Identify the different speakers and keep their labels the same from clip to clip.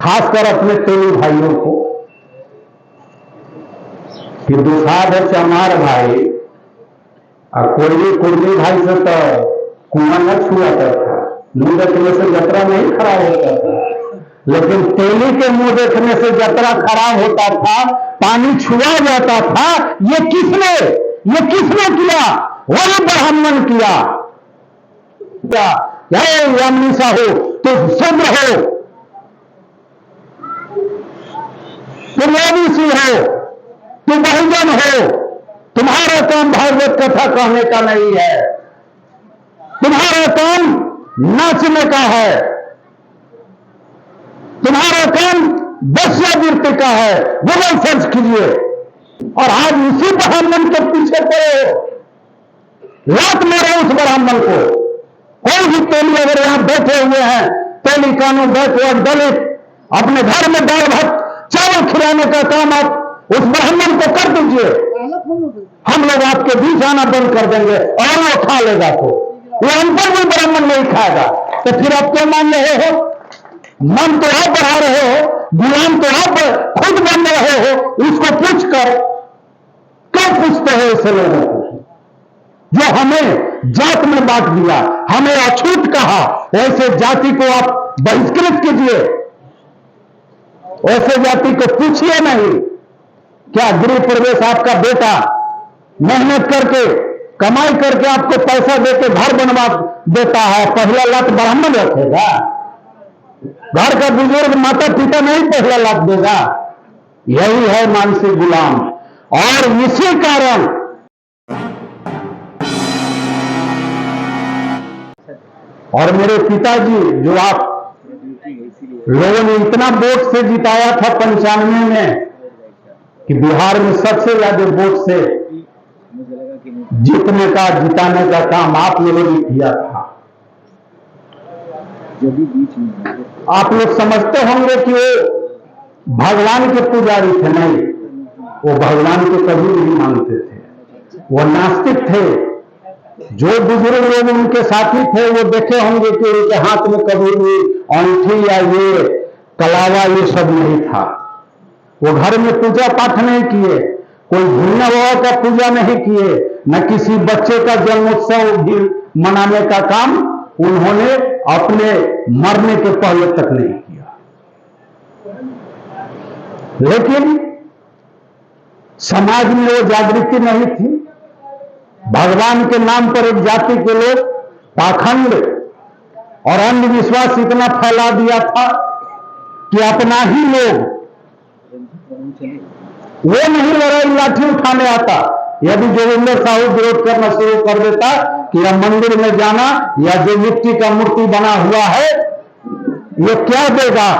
Speaker 1: खासकर अपने तेलुगु भाइयों को कि दुसाध चमार भाई और कुर्मी भाई से तो कुआं न छुआ था, मुंह देखने से जतरा नहीं खराब होता था, लेकिन तेली के मुंह देखने से जतरा खराब होता था, पानी छुआ जाता था। ये किसने किया? वही ब्राह्मण किया। अमीसा हो तो शुद्र हो, तुम ओबीसी हो, तुम बहुजन हो, तुम्हारा काम भागवत कथा कहने का नहीं है, तुम्हारा काम नाचने का है, तुम्हारा काम वेश्यावृत्ति का है। गूगल सर्च कीजिए और आज उसी ब्राह्मण के पीछे पड़े हो, लात मारो उस ब्राह्मण को। कोई भी तेली अगर यहां बैठे हुए हैं, तेली कानून बैकवर्ड दलित, अपने घर में दाल भात चावल खिलाने का काम आप उस ब्राह्मण को कर दीजिए, हम लोग आपके बीच आना बंद कर देंगे और वो खा लेगा। तो वो अंतर भी ब्राह्मण नहीं खाएगा। तो फिर आप क्या मान रहे हो? मन तो आप बढ़ा रहे हो, गुलाम तो आप खुद बन रहे हो। उसको पूछकर क्या पूछते हैं ऐसे लोगों को जो हमें जात में बांट दिया, हमें अछूत कहा? ऐसे जाति को आप बहिष्कृत कीजिए, ऐसे जाति को पूछिए नहीं। क्या गृह प्रवेश आपका बेटा मेहनत करके कमाई करके आपको पैसा देके घर बनवा देता है, पहला लात ब्राह्मण रखेगा? घर का बुजुर्ग माता पिता नहीं पहला लात देगा? यही है मानसिक गुलाम। और इसी कारण और मेरे पिताजी जो आप लोगों ने इतना वोट से जिताया था 95 में कि बिहार में सबसे ज्यादा वोट से जिताने का काम आप लोगों ने किया था। आप लोग समझते होंगे कि वो भगवान के पुजारी थे। नहीं, वो भगवान को कभी नहीं मानते थे, वो नास्तिक थे। जो बुजुर्ग लोग उनके साथी थे वो देखे होंगे कि उनके हाथ में कभी भी अंगूठी या ये कलावा ये सब नहीं था। वो घर में पूजा पाठ नहीं किए, कोई भूलने बाबा का पूजा नहीं किए, न किसी बच्चे का जन्मोत्सव भी मनाने का काम उन्होंने अपने मरने के पहले तक नहीं किया। लेकिन समाज में वो जागृति नहीं थी। भगवान के नाम पर एक जाति के लोग पाखंड और अंधविश्वास इतना फैला दिया था कि अपना ही लोग, वो नहीं लड़ाई लाठी उठाने आता। यदि जोगिंदर साहू विरोध करना शुरू कर देता कि अब मंदिर में जाना या जो मिट्टी का मूर्ति बना हुआ है ये क्या देगा,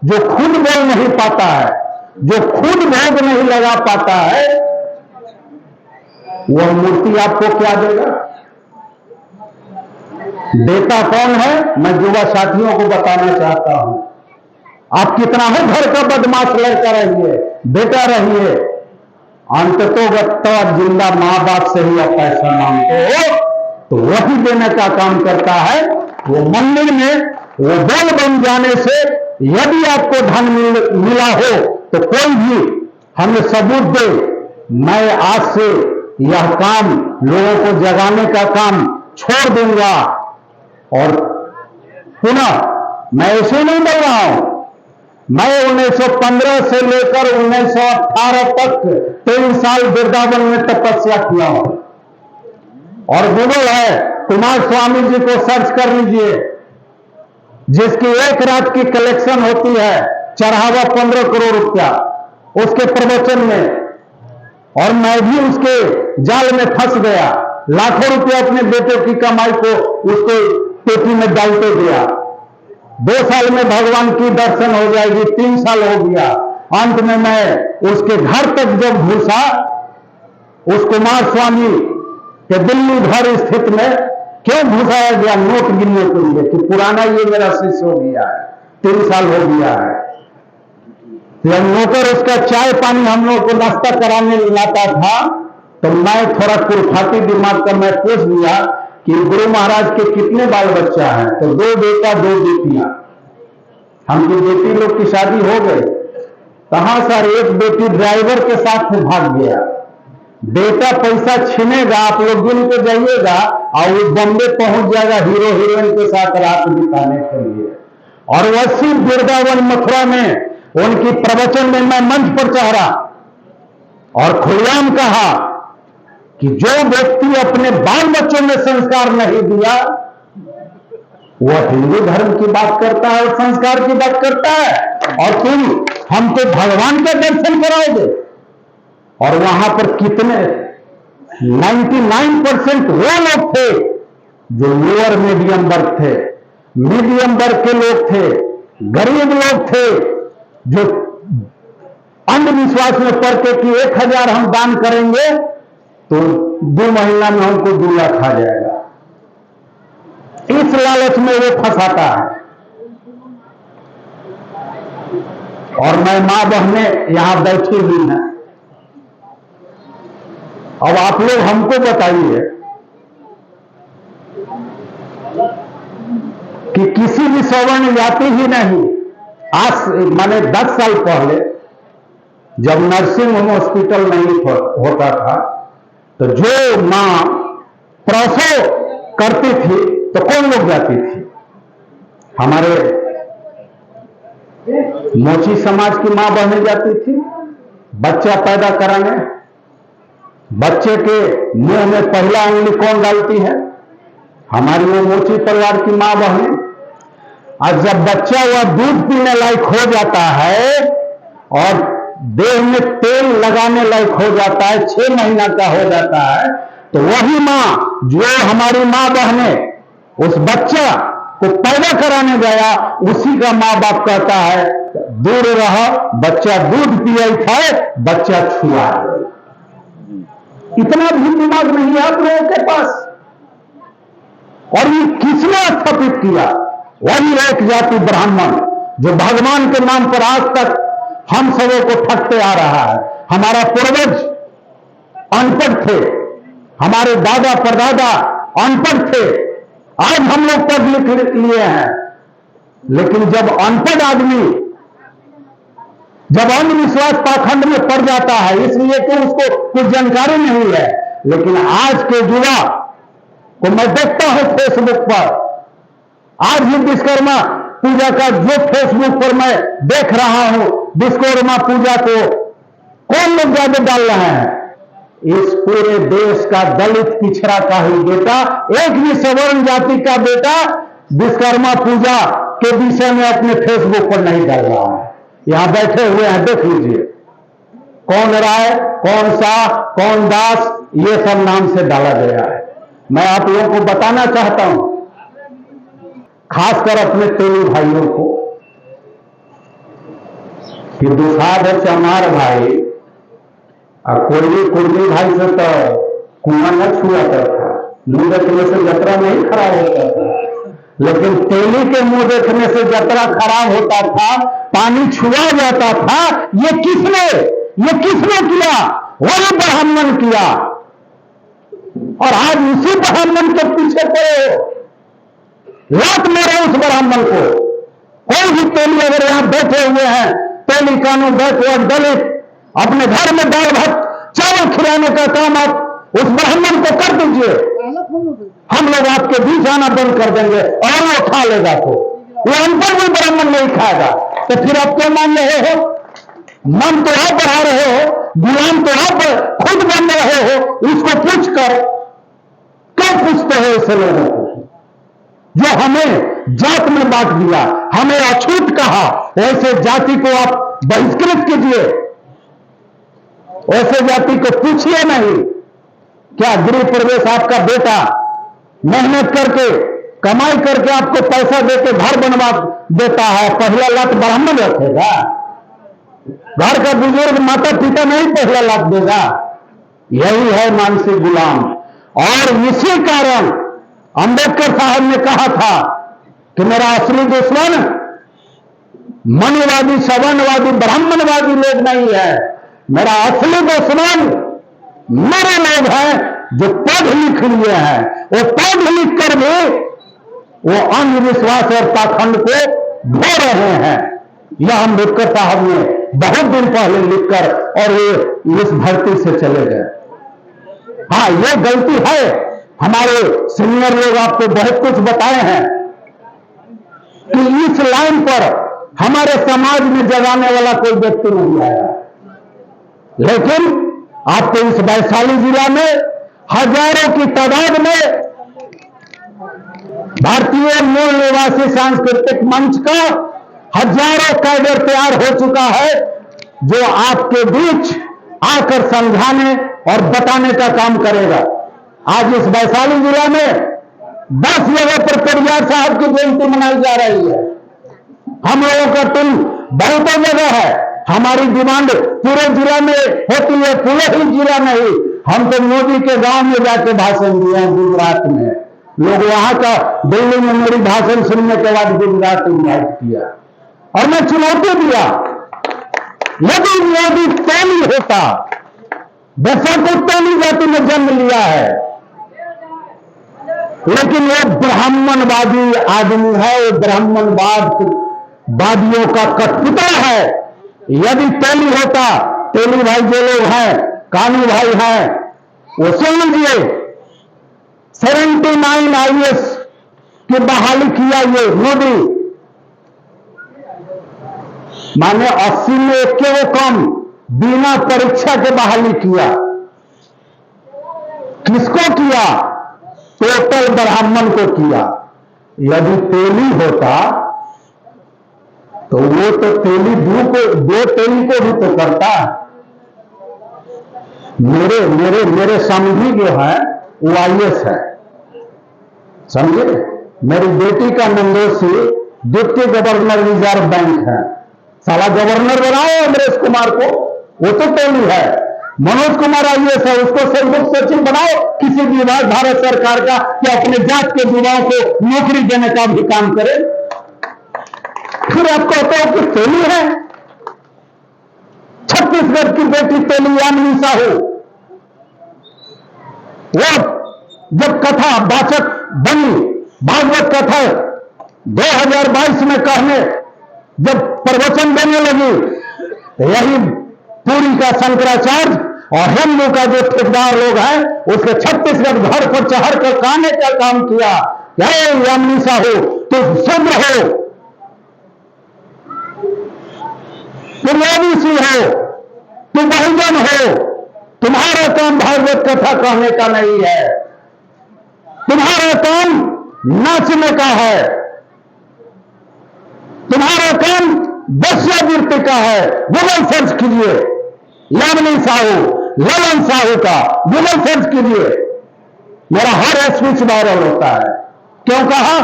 Speaker 1: जो खुद बोल नहीं पाता है, जो खुद भोग नहीं लगा पाता है, वह मूर्ति आपको क्या देगा? देता कौन है? मैं युवा साथियों को बताना चाहता हूं, आप कितना हो घर का बदमाश लड़का रहिए, बेटा रहिए, अंततोगत्ता जिंदा मां बाप से ही आप पैसा मांगते हो तो वही देने का काम करता है। वो मंदिर में वो बोल बन जाने से यदि आपको धन मिला हो तो कोई भी हमें सबूत दे, मैं आज से यह काम लोगों को जगाने का काम छोड़ दूंगा। और पुनः मैं ऐसे नहीं बोल रहा हूं, मैं 1915 से लेकर 1918 तक 3 साल वृंदावन में तपस्या किया हूं। और गूगल है, कुमार स्वामी जी को सर्च कर लीजिए, जिसकी एक रात की कलेक्शन होती है चढ़ावा 15 करोड़ रुपया उसके प्रवचन में। और मैं भी उसके जाल में फंस गया, लाखों रुपया अपने बेटे की कमाई को उसको पेटी में डालते गया। 2 साल में भगवान की दर्शन हो जाएगी, 3 साल हो गया। अंत में मैं उसके घर तक जब घुसा, उस कुमार स्वामी के दिल्ली घर स्थित में क्यों घुसाया गया? नोट गिनने के लिए कि पुराना ये मेरा शिष्य हो गया है, 3 साल हो गया है। जब नौकर उसका चाय पानी हम लोग को नाश्ता कराने लाता था तो मैं थोड़ा कुरफाती दिमाग का मैं पूछ लिया कि गुरु महाराज के कितने बाल बच्चा हैं? तो 2 बेटा 2 बेटियां। हमकी बेटी लोग की शादी हो गई, कहां सर, एक बेटी ड्राइवर के साथ भाग गया, बेटा पैसा छीनेगा, आप लोग गिन के जाइएगा, और वो बॉम्बे पहुंच जाएगा हीरो हीरोइन के साथ रात बिताने के लिए। और वैसी वृंदावन मथुरा में उनकी प्रवचन में मैं मंच पर चढ़ा और खुलेआम कहा कि जो व्यक्ति अपने बाल बच्चों में संस्कार नहीं दिया, वह हिंदू धर्म की बात करता है और संस्कार की बात करता है, और तुम हमको भगवान के दर्शन कराओगे। और वहां पर कितने 99% वो लोग थे जो लोअर मीडियम वर्ग थे, मीडियम वर्ग के लोग थे, गरीब लोग थे, जो अंधविश्वास में पड़ के कि 1000 हम दान करेंगे तो 2 महीना में हमको 2 लाख आ जाएगा। इस लालच में वो फंसाता है। और मैं मां बहनें यहां बैठी हुई हैं, अब आप लोग हमको बताइए कि किसी भी सवर्ण जाति ही नहीं, आज माने 10 साल पहले जब नर्सिंग होम हॉस्पिटल नहीं होता था, तो जो मां प्रसव करती थी तो कौन लोग जाती थी? हमारे मोची समाज की मां बहनें जाती थी बच्चा पैदा कराने। बच्चे के मुंह में पहला उंगली कौन डालती है? हमारी वो मोची परिवार की मां बहनें। और जब बच्चा वह दूध पीने लायक हो जाता है और देह में तेल लगाने लायक हो जाता है, 6 महीना का हो जाता है, तो वही मां, जो हमारी मां बहनें उस बच्चा को पैदा कराने गया, उसी का मां बाप कहता है दूर रह, बच्चा दूध पिए था, बच्चा छुआ। इतना भी दिमाग नहीं है आप लोगों के पास। और ये किसने स्थापित किया? वही एक जाति ब्राह्मण, जो भगवान के नाम पर आज तक हम सबों को ठगते आ रहा है। हमारा पूर्वज अनपढ़ थे, हमारे दादा परदादा अनपढ़ थे, आज हम लोग पढ़ लिख लिए हैं। लेकिन जब अनपढ़ आदमी जब अंधविश्वास पाखंड में पड़ जाता है, इसलिए कि उसको कुछ जानकारी नहीं है। लेकिन आज के युवा को मैं देखता हूं फेसबुक पर, आज भी विश्वकर्मा पूजा का जो फेसबुक पर मैं देख रहा हूं, विश्वकर्मा पूजा को कौन लोग ज्यादा डाल रहे हैं? इस पूरे देश का दलित पिछड़ा का ही बेटा, एक भी सवर्ण जाति का बेटा विश्वकर्मा पूजा के विषय में अपने फेसबुक पर नहीं डाल रहा है। यहां बैठे हुए हैं, देख लीजिए, कौन राय, कौन शाह, कौन दास, ये सब नाम से डाला गया है। मैं आप लोगों को बताना चाहता हूं, खासकर अपने तेलुगु भाइयों को, कि दुसाध चमार भाई और कुर्मी भाई से तो कुआं न छुआता था, मुंह देखने से जतरा नहीं खराब होता था। लेकिन तेली के मुंह देखने से जतरा खराब होता था, पानी छुआ जाता था। ये किसने किया? वही ब्राह्मण किया। और आज उसी ब्राह्मण के पीछे पड़े हो, लात मारे उस ब्राह्मण को। कोई भी तेली अगर यहां बैठे हुए हैं, तेली कानून बैकवर्ड दलित, अपने घर में दाल भात चावल खिलाने का काम आप उस ब्राह्मण को कर दीजिए, हम लोग आपके बीच आना बंद कर देंगे और वो खा लेगा। तो वो अनपढ़ भी ब्राह्मण नहीं खाएगा। तो फिर आप क्या मान रहे हो? मन तो आप बढ़ा रहे हो, गुलाम तो आप खुद बन रहे हो। इसको पूछकर क्यों पूछते हो ऐसे लोगों को जो हमें जात में बांट दिया, हमें अछूत कहा? ऐसे जाति को आप बहिष्कृत कीजिए, ऐसे जाति को पूछिए नहीं। क्या गृह प्रवेश आपका बेटा मेहनत करके कमाई करके आपको पैसा देके घर बनवा देता है, पहला लात ब्राह्मण रखेगा? घर का बुजुर्ग माता पिता नहीं पहला लात देगा? यही है मानसिक गुलाम। और इसी कारण अंबेडकर साहब ने कहा था कि मेरा असली दुश्मन मनुवादी, सवर्णवादी, ब्राह्मणवादी लोग नहीं है, मेरा असली दुश्मन मेरे लोग हैं जो पढ़ लिख लिए हैं। वो पढ़ लिख कर भी वो अंधविश्वास और पाखंड को धो रहे हैं। यह अम्बेडकर साहब ने बहुत दिन पहले लिखकर और ये इस धरती से चले गए। हाँ, ये गलती है, हमारे सीनियर लोग आपको बहुत कुछ बताए हैं कि इस लाइन पर हमारे समाज में जगाने वाला कोई व्यक्ति नहीं आया, लेकिन आपको इस वैशाली जिला में हजारों की तादाद में भारतीय मूल निवासी सांस्कृतिक मंच का हजारों कैडर तैयार हो चुका है, जो आपके बीच आकर समझाने और बताने का काम करेगा। आज इस वैशाली जिला में 10 जगह पर पेरियार साहब की जयंती मनाई जा रही है। हम लोगों का टीम बहुत जगह है, हमारी डिमांड पूरे जिला में होती है, पूरे ही जिला नहीं। हम तो मोदी के गांव में जाके भाषण दिए हैं, गुजरात में लोग वहां का, दिल्ली में मेरी भाषण सुनने के बाद गुजरात इन्वाइट किया और मैं चुनौती दिया, यदि मोदी तेली होता, बेशक को तेली जाति में जन्म लिया है, लेकिन वो ब्राह्मणवादी आदमी है, वो ब्राह्मणवादियों का कठपुतला है। यदि तेली होता, तेली भाई जो लोग हैं, कानू भाई हैं, वो सुन लीजिए, 79 IAS की बहाली किया ये मोदी, माने 80 में एक के वो कम बिना परीक्षा के बहाली किया। किसको किया? टोटल ब्राह्मण को किया। यदि तेली होता तो वो तो तेली दो तेली को भी तो करता। मेरे समझी जो है वो IAS है, समझे। मेरी बेटी का नंदोसी डिप्टी गवर्नर रिजर्व बैंक है, साला गवर्नर बनाओ अमरेश कुमार को, वो तो तेली है। मनोज कुमार IAS है, उसको संयुक्त सचिव बनाओ किसी विभाग भारत सरकार का, कि अपने जात के युवाओं को नौकरी देने का भी काम करे। फिर आप कहते हो कि तेली है। छत्तीसगढ़ की बेटी तेली यामिनी साहू, वो जब कथा वाचक बनी, भागवत कथा 2022 में कहने जब प्रवचन देने लगी, यही पूरी का शंकराचार्य और हिंदू का जो ठेकेदार लोग हैं, उसके छत्तीसगढ़ घर पर चढ़ कर कहने का काम किया। यामिनी साहू, तुम शुद्र हो, तुम ओबीसी हो, तुम बहुजन हो, तुम्हारा काम भागवत कथा कहने का नहीं है, तुम्हारा काम नाचने का है, तुम्हारा काम वेश्यावृत्ति का है। गूगल सर्च कीजिए यामिनी साहू, ललन साहू का गूगल सर्च कीजिए, मेरा हर स्पीच वायरल होता है। क्यों कहा?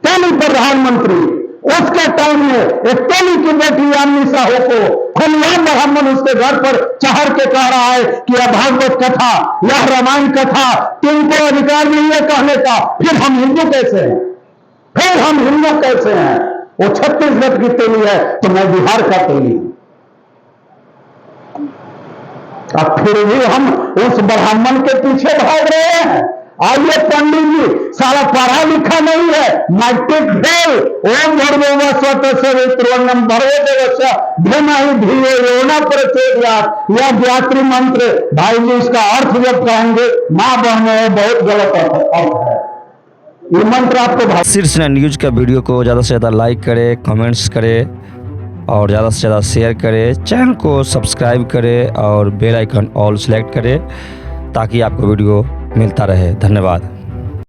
Speaker 1: तेली प्रधानमंत्री, उसके टाइम में एक तेली की बेटी यामिनी साहू को खुलेआम ब्राह्मण उसके घर पर चढ़ के कह रहा है कि यह भागवत कथा, यह रामायण कथा, तुमको अधिकार नहीं है कहने का। फिर हम हिंदू कैसे हैं? फिर हम हिंदू कैसे हैं? वो छत्तीसगढ़ की तेली है तो मैं बिहार का तेली हूं। अब फिर भी हम उस ब्राह्मण के पीछे भाग रहे हैं। आइए पंडित जी, सारा पढ़ा लिखा नहीं है, मैट्रिक फेल, ओम भर्गो स्वतः भर्गो देवस्य धीमहि धियो यो न प्रचोदयात्, यह गायत्री मंत्र भाई जी इसका अर्थ जब कहेंगे मां बहनों बहुत गलत अर्थ है। ये मंत्र आपको
Speaker 2: शीर्ष न्यूज का वीडियो को ज़्यादा से ज़्यादा लाइक करें, कमेंट्स करें और ज़्यादा से ज़्यादा शेयर करें, चैनल को सब्सक्राइब करें और बेल आइकन ऑल सेलेक्ट करें ताकि आपको वीडियो मिलता रहे। धन्यवाद।